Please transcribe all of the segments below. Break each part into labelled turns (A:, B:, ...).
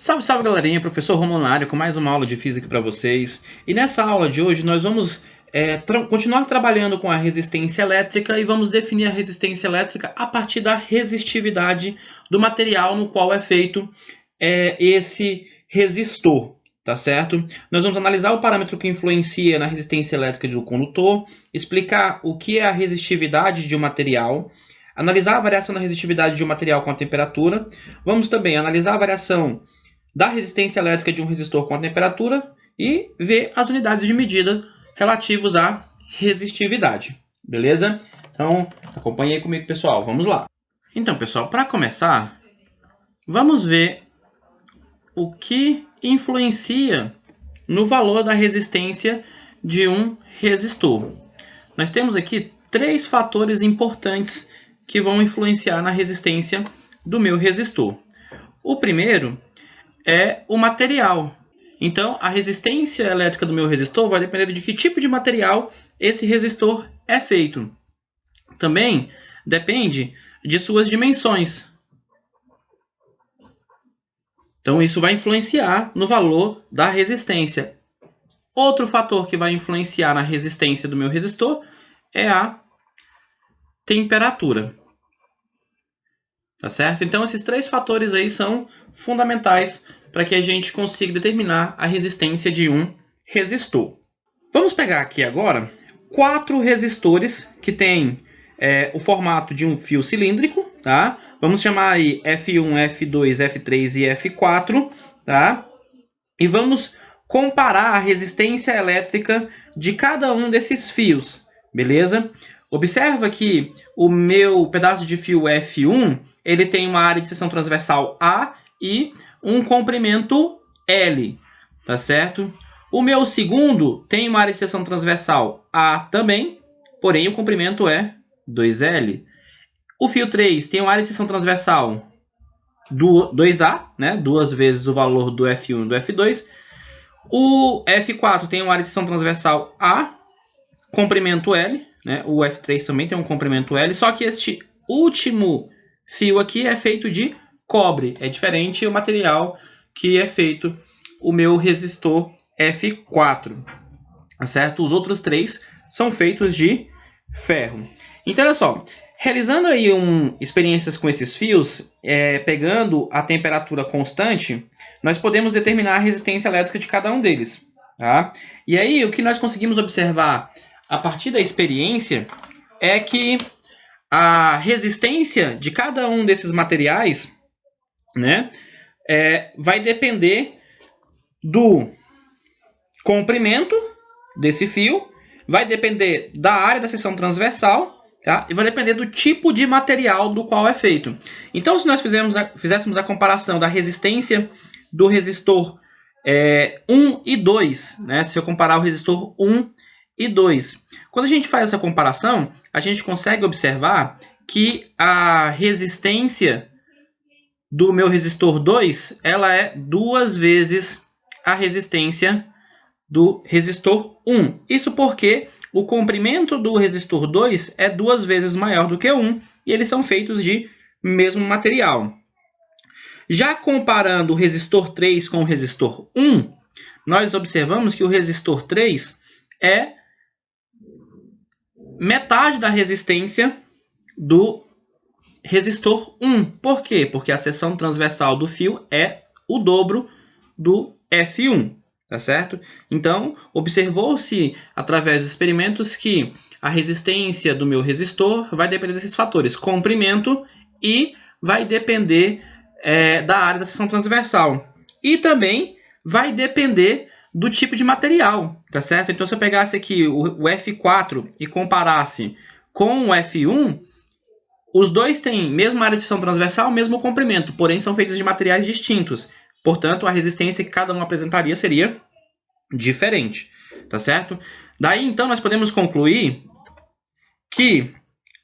A: Salve, salve galerinha, professor Romulo na área com mais uma aula de física para vocês. E nessa aula de hoje nós vamos continuar trabalhando com a resistência elétrica e vamos definir a resistência elétrica a partir da resistividade do material no qual é feito esse resistor, tá certo? Nós vamos analisar o parâmetro que influencia na resistência elétrica do condutor, explicar o que é a resistividade de um material, analisar a variação da resistividade de um material com a temperatura. Vamos também analisar a variação da resistência elétrica de um resistor com a temperatura e ver as unidades de medida relativas à resistividade, beleza? Então, acompanhe aí comigo, pessoal. Vamos lá. Então, pessoal, para começar, vamos ver o que influencia no valor da resistência de um resistor. Nós temos aqui três fatores importantes que vão influenciar na resistência do meu resistor. O primeiro é o material. Então, a resistência elétrica do meu resistor vai depender de que tipo de material esse resistor é feito. Também depende de suas dimensões. Então, isso vai influenciar no valor da resistência. Outro fator que vai influenciar na resistência do meu resistor é a temperatura. Tá certo? Então, esses três fatores aí são fundamentais para que a gente consiga determinar a resistência de um resistor. Vamos pegar aqui agora 4 resistores que têm o formato de um fio cilíndrico, tá? Vamos chamar aí F1, F2, F3 e F4, tá? E vamos comparar a resistência elétrica de cada um desses fios, beleza? Observa que o meu pedaço de fio F1, ele tem uma área de seção transversal A e um comprimento L, tá certo? O meu segundo tem uma área de seção transversal A também, porém o comprimento é 2L. O fio 3 tem uma área de seção transversal 2A, né? 2 vezes o valor do F1 e do F2. O F4 tem uma área de seção transversal A, comprimento L, né? O F3 também tem um comprimento L, só que este último fio aqui é feito de cobre. É diferente o material que é feito o meu resistor F4, tá certo? Os outros três são feitos de ferro. Então, olha só, realizando aí experiências com esses fios, pegando a temperatura constante, nós podemos determinar a resistência elétrica de cada um deles, tá? E aí, o que nós conseguimos observar a partir da experiência é que a resistência de cada um desses materiais, né, vai depender do comprimento desse fio, vai depender da área da seção transversal, tá? E vai depender do tipo de material do qual é feito. Então, se nós fizéssemos a comparação da resistência do resistor 1 e 2, né? Se eu comparar o resistor 1 e 2. Quando a gente faz essa comparação, a gente consegue observar que a resistência do meu resistor 2, ela é 2 vezes a resistência do resistor 1. Isso porque o comprimento do resistor 2 é 2 vezes maior do que o 1 e eles são feitos de mesmo material. Já comparando o resistor 3 com o resistor 1, nós observamos que o resistor 3 é metade da resistência do resistor 1. Por quê? Porque a seção transversal do fio é o dobro do F1, tá certo? Então, observou-se através dos experimentos que a resistência do meu resistor vai depender desses fatores, comprimento, e vai depender da área da seção transversal. E também vai depender do tipo de material, tá certo? Então, se eu pegasse aqui o F4 e comparasse com o F1, os dois têm mesma área de seção transversal, mesmo comprimento, porém são feitos de materiais distintos. Portanto, a resistência que cada um apresentaria seria diferente, tá certo? Daí, então, nós podemos concluir que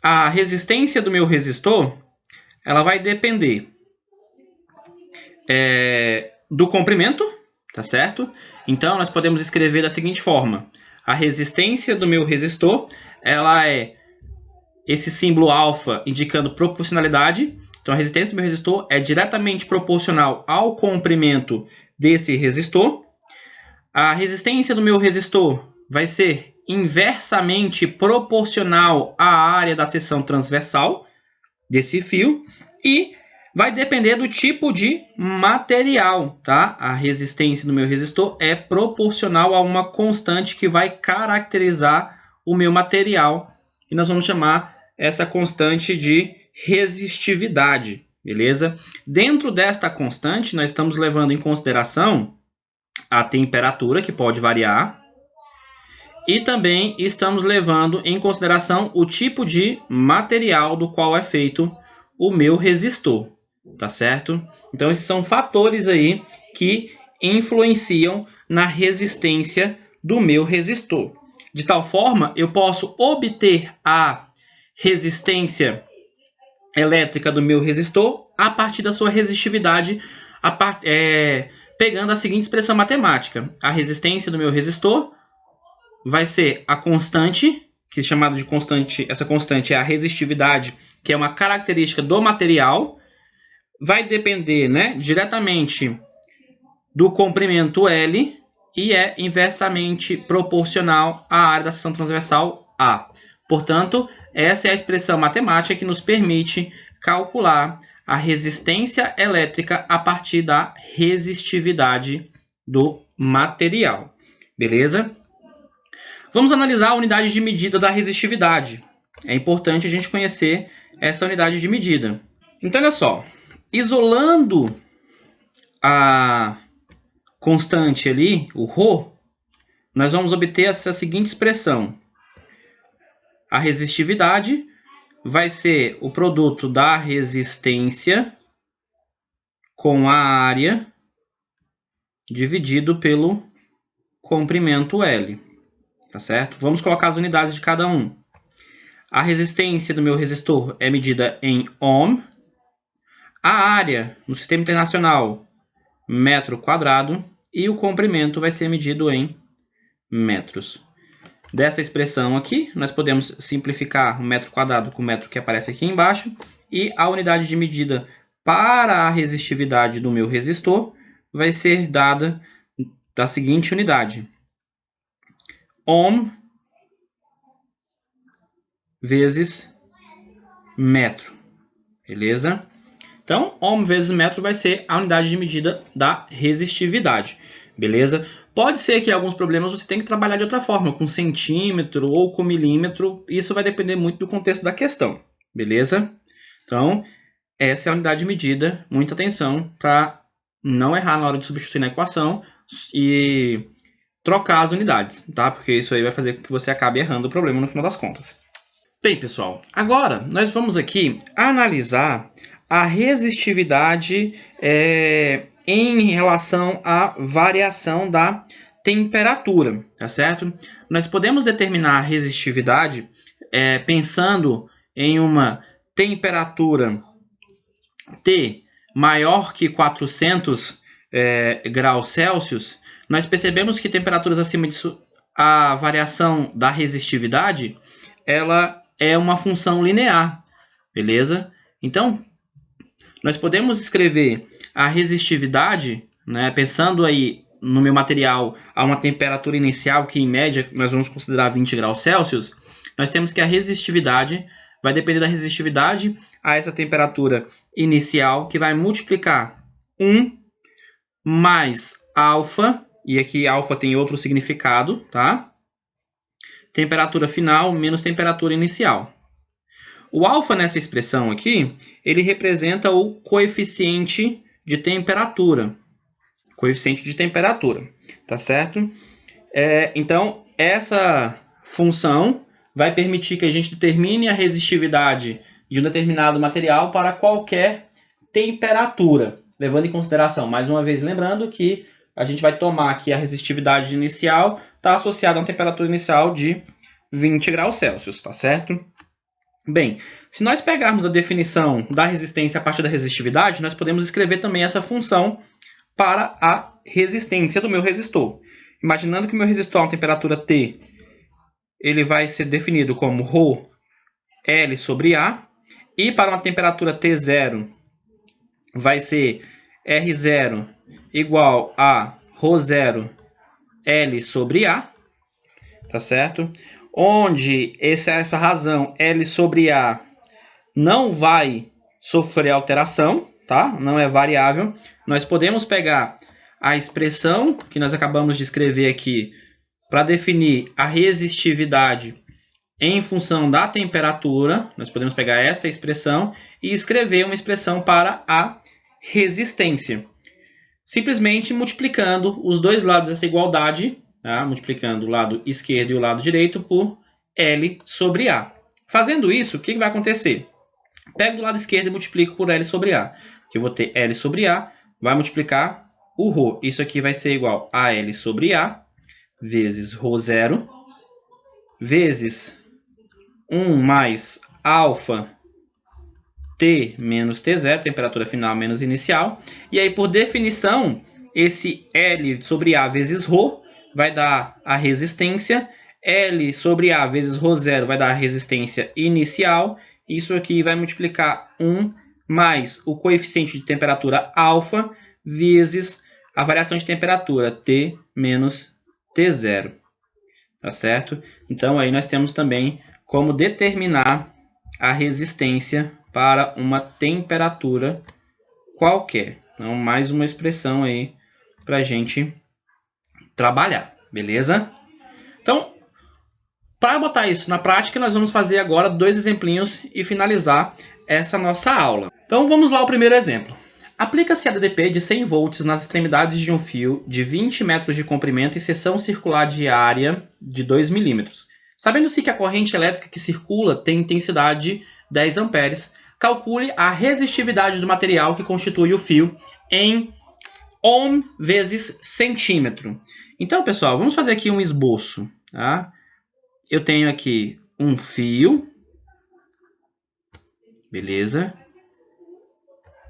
A: a resistência do meu resistor, ela vai depender do comprimento, tá certo? Então, nós podemos escrever da seguinte forma: a resistência do meu resistor, ela é esse símbolo alfa indicando proporcionalidade, Então, a resistência do meu resistor é diretamente proporcional ao comprimento desse resistor. A resistência do meu resistor vai ser inversamente proporcional à área da seção transversal desse fio e vai depender do tipo de material, tá? A resistência do meu resistor é proporcional a uma constante que vai caracterizar o meu material e nós vamos chamar essa constante de resistividade, beleza? Dentro desta constante, nós estamos levando em consideração a temperatura, que pode variar, e também estamos levando em consideração o tipo de material do qual é feito o meu resistor, tá certo? Então, esses são fatores aí que influenciam na resistência do meu resistor. De tal forma, eu posso obter a resistência elétrica do meu resistor a partir da sua resistividade, pegando a seguinte expressão matemática. A resistência do meu resistor vai ser a constante, que é chamada de constante, essa constante é a resistividade, que é uma característica do material, vai depender, né, diretamente do comprimento L e é inversamente proporcional à área da seção transversal A. Portanto, essa é a expressão matemática que nos permite calcular a resistência elétrica a partir da resistividade do material. Beleza? Vamos analisar a unidade de medida da resistividade. É importante a gente conhecer essa unidade de medida. Então, olha só. Isolando a constante ali, o ρ, nós vamos obter essa seguinte expressão. A resistividade vai ser o produto da resistência com a área dividido pelo comprimento L. Tá certo? Vamos colocar as unidades de cada um. A resistência do meu resistor é medida em ohm. A área no sistema internacional, metro quadrado. E o comprimento vai ser medido em metros. Dessa expressão aqui, nós podemos simplificar o metro quadrado com o metro que aparece aqui embaixo. E a unidade de medida para a resistividade do meu resistor vai ser dada da seguinte unidade. Ohm vezes metro. Beleza? Então, ohm vezes metro vai ser a unidade de medida da resistividade. Beleza? Pode ser que em alguns problemas você tenha que trabalhar de outra forma, com centímetro ou com milímetro. Isso vai depender muito do contexto da questão. Beleza? Então, essa é a unidade de medida. Muita atenção para não errar na hora de substituir na equação e trocar as unidades, tá? Porque isso aí vai fazer com que você acabe errando o problema no final das contas. Bem, pessoal, agora nós vamos aqui analisar a resistividade em relação à variação da temperatura, tá certo? Nós podemos determinar a resistividade pensando em uma temperatura T maior que 400 graus Celsius. Nós percebemos que temperaturas acima disso, a variação da resistividade, ela é uma função linear, beleza? Então, nós podemos escrever a resistividade, né, pensando aí no meu material a uma temperatura inicial que, em média, nós vamos considerar 20 graus Celsius. Nós temos que a resistividade vai depender da resistividade a essa temperatura inicial, que vai multiplicar 1 mais alfa, e aqui alfa tem outro significado, tá? Temperatura final menos temperatura inicial. O alfa nessa expressão aqui, ele representa o coeficiente de temperatura. Coeficiente de temperatura, tá certo? Então, essa função vai permitir que a gente determine a resistividade de um determinado material para qualquer temperatura, levando em consideração, mais uma vez, lembrando que a gente vai tomar aqui a resistividade inicial, está associada a uma temperatura inicial de 20 graus Celsius, tá certo? Bem, se nós pegarmos a definição da resistência a partir da resistividade, nós podemos escrever também essa função para a resistência do meu resistor. Imaginando que o meu resistor a uma temperatura T, ele vai ser definido como ρ L sobre A, E para uma temperatura T0, vai ser R0 igual a ρ0 L sobre A, tá certo? Onde essa razão L sobre A não vai sofrer alteração, tá? Não é variável. Nós podemos pegar a expressão que nós acabamos de escrever aqui para definir a resistividade em função da temperatura. Nós podemos pegar essa expressão e escrever uma expressão para a resistência. Simplesmente multiplicando os dois lados dessa igualdade, tá? Multiplicando o lado esquerdo e o lado direito por L sobre A. Fazendo isso, o que vai acontecer? Pego do lado esquerdo e multiplico por L sobre A. Que eu vou ter L sobre A, vai multiplicar o ρ. Isso aqui vai ser igual a L sobre A, vezes ρ0, vezes 1 mais alfa T menos T0, temperatura final menos inicial. E aí, por definição, esse L sobre A vezes ρ vai dar a resistência. L sobre A vezes ρ0 vai dar a resistência inicial. Isso aqui vai multiplicar 1 mais o coeficiente de temperatura alfa vezes a variação de temperatura T menos T0. Tá certo? Então, aí nós temos também como determinar a resistência para uma temperatura qualquer. Então, mais uma expressão aí para a gente trabalhar, beleza? Então, para botar isso na prática, nós vamos fazer agora 2 exemplinhos e finalizar essa nossa aula. Então, vamos lá ao primeiro exemplo. Aplica-se a DDP de 100 volts nas extremidades de um fio de 20 metros de comprimento e seção circular de área de 2 milímetros. Sabendo-se que a corrente elétrica que circula tem intensidade 10 amperes, calcule a resistividade do material que constitui o fio em ohm vezes centímetro. Então, pessoal, vamos fazer aqui um esboço. Tá? Eu tenho aqui um fio. Beleza?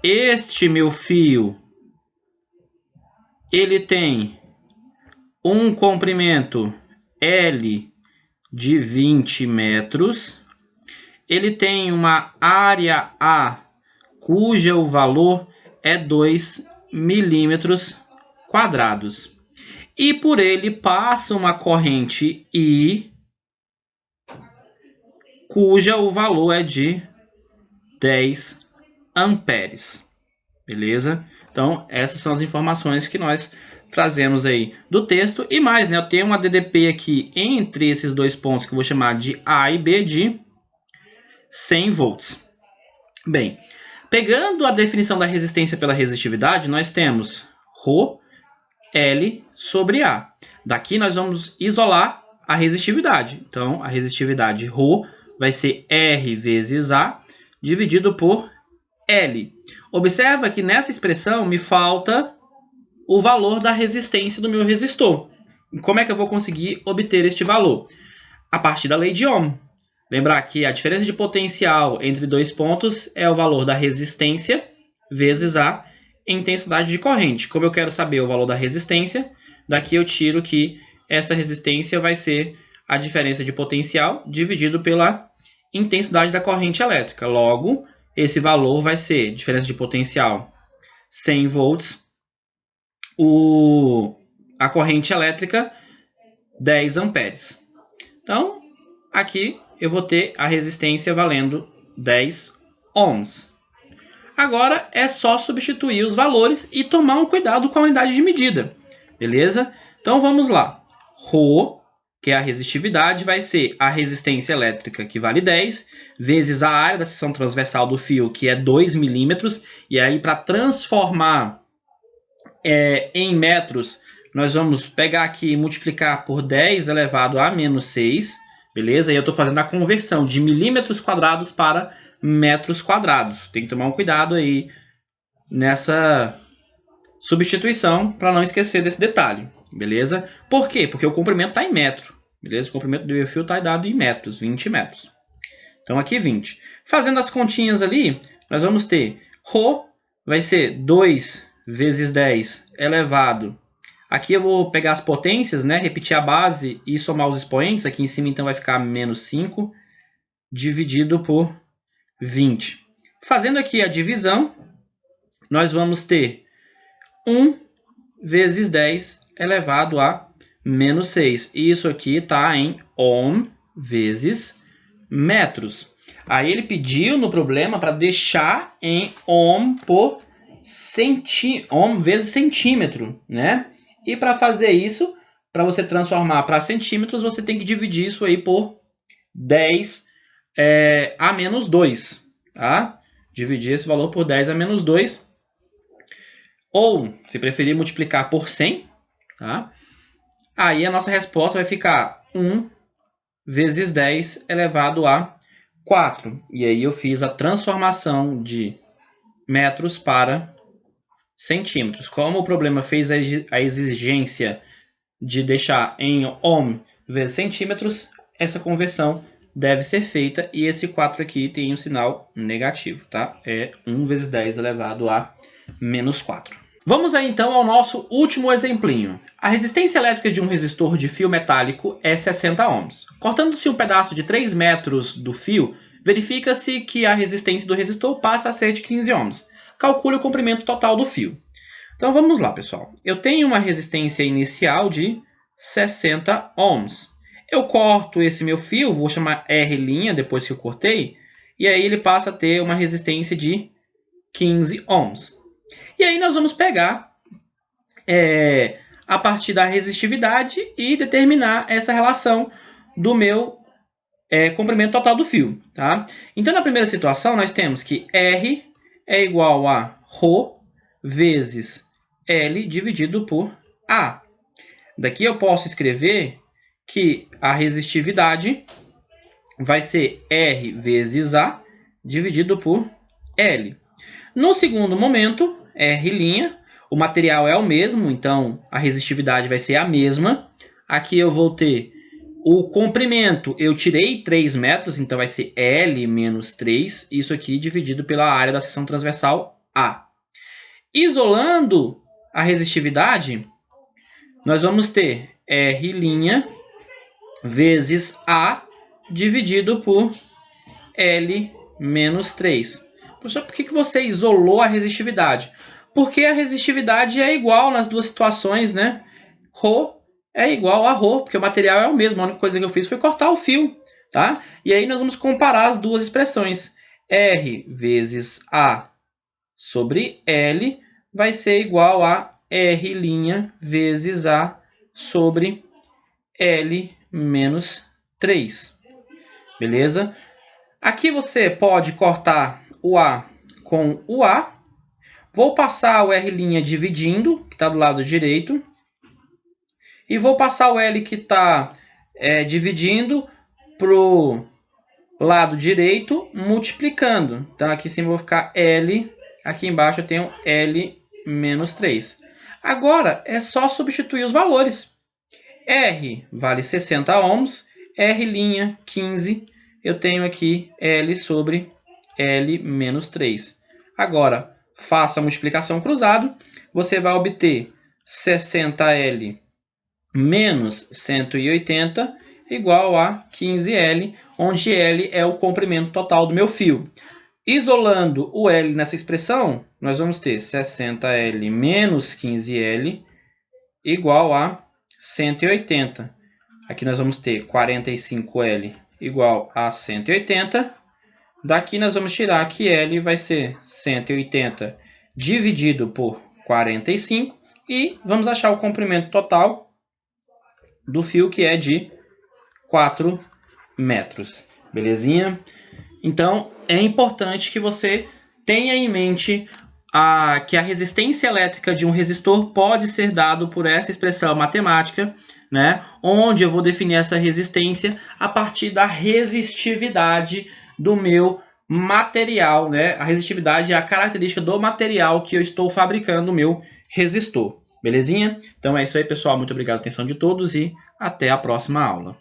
A: Este meu fio, ele tem um comprimento L de 20 metros. Ele tem uma área A, cujo valor é 2 milímetros quadrados. E por ele passa uma corrente I, cuja o valor é de 10 amperes. Beleza? Então, essas são as informações que nós trazemos aí do texto. E mais, né? Eu tenho uma DDP aqui entre esses dois pontos que eu vou chamar de A e B de 100 volts. Bem, pegando a definição da resistência pela resistividade, nós temos ρ L sobre A. Daqui nós vamos isolar a resistividade. Então, a resistividade ρ vai ser R vezes A dividido por L. Observa que nessa expressão me falta o valor da resistência do meu resistor. Como é que eu vou conseguir obter este valor? A partir da lei de Ohm. Lembrar que a diferença de potencial entre dois pontos é o valor da resistência vezes a intensidade de corrente. Como eu quero saber o valor da resistência, daqui eu tiro que essa resistência vai ser a diferença de potencial dividido pela intensidade da corrente elétrica. Logo, esse valor vai ser diferença de potencial 100 volts, a corrente elétrica 10 amperes. Então, aqui eu vou ter a resistência valendo 10 ohms. Agora é só substituir os valores e tomar um cuidado com a unidade de medida. Beleza? Então vamos lá. Ρ, que é a resistividade, vai ser a resistência elétrica, que vale 10, vezes a área da seção transversal do fio, que é 2 milímetros. E aí, para transformar em metros, nós vamos pegar aqui e multiplicar por 10 elevado a menos 6. Beleza? E eu estou fazendo a conversão de milímetros quadrados para metros quadrados. Tem que tomar um cuidado aí nessa substituição para não esquecer desse detalhe. Beleza? Por quê? Porque o comprimento está em metro. Beleza? O comprimento do meu fio está dado em metros, 20 metros. Então aqui 20. Fazendo as continhas ali, nós vamos ter ρ vai ser 2 vezes 10 elevado. Aqui eu vou pegar as potências, né? Repetir a base e somar os expoentes. Aqui em cima então vai ficar menos 5 dividido por 20. Fazendo aqui a divisão, nós vamos ter 1 vezes 10 elevado a menos 6. E isso aqui está em ohm vezes metros. Aí ele pediu no problema para deixar em ohm por ohm vezes centímetro, né? E para fazer isso, para você transformar para centímetros, você tem que dividir isso aí por 10 a menos 2, tá? Dividir esse valor por 10 a menos 2. Ou, se preferir, multiplicar por 100, tá? Aí a nossa resposta vai ficar 1 vezes 10 elevado a 4. E aí eu fiz a transformação de metros para centímetros. Como o problema fez a exigência de deixar em ohm vezes centímetros, essa conversão deve ser feita. E esse 4 aqui tem um sinal negativo, tá? É 1 vezes 10 elevado a menos 4. Vamos aí então ao nosso último exemplinho. A resistência elétrica de um resistor de fio metálico é 60 ohms. Cortando-se um pedaço de 3 metros do fio, verifica-se que a resistência do resistor passa a ser de 15 ohms. Calcule o comprimento total do fio. Então vamos lá, pessoal. Eu tenho uma resistência inicial de 60 ohms. Eu corto esse meu fio, vou chamar R' depois que eu cortei, e aí ele passa a ter uma resistência de 15 ohms. E aí nós vamos pegar a partir da resistividade e determinar essa relação do meu comprimento total do fio. Tá? Então, na primeira situação, nós temos que R é igual a ρ vezes L dividido por A. Daqui eu posso escrever que a resistividade vai ser R vezes A dividido por L. No segundo momento, R', o material é o mesmo, então a resistividade vai ser a mesma. Aqui eu vou ter o comprimento, eu tirei 3 metros, então vai ser L menos 3, isso aqui dividido pela área da seção transversal A. Isolando a resistividade, nós vamos ter R' vezes A dividido por L menos 3. Professor, por que você isolou a resistividade? Porque a resistividade é igual nas duas situações, né? Ρ é igual a ρ, porque o material é o mesmo. A única coisa que eu fiz foi cortar o fio, tá? E aí nós vamos comparar as duas expressões. R vezes A sobre L vai ser igual a R' vezes A sobre L menos 3. Beleza? Aqui você pode cortar o A com o A. Vou passar o R' dividindo, que está do lado direito. E vou passar o L que está dividindo para o lado direito, multiplicando. Então, aqui em cima eu vou ficar L. Aqui embaixo eu tenho L menos 3. Agora, é só substituir os valores. R vale 60 ohms. R', 15. Eu tenho aqui L sobre L menos 3. Agora, faça a multiplicação cruzada. Você vai obter 60L menos 180 igual a 15L, onde L é o comprimento total do meu fio. Isolando o L nessa expressão, nós vamos ter 60L menos 15L igual a 180. Aqui nós vamos ter 45L igual a 180. Daqui nós vamos tirar que L vai ser 180 dividido por 45. E vamos achar o comprimento total do fio, que é de 4 metros. Belezinha? Então, é importante que você tenha em mente que a resistência elétrica de um resistor pode ser dado por essa expressão matemática, né? Onde eu vou definir essa resistência a partir da resistividade do meu material, né? A resistividade é a característica do material que eu estou fabricando o meu resistor. Belezinha? Então é isso aí, pessoal. Muito obrigado pela atenção de todos e até a próxima aula.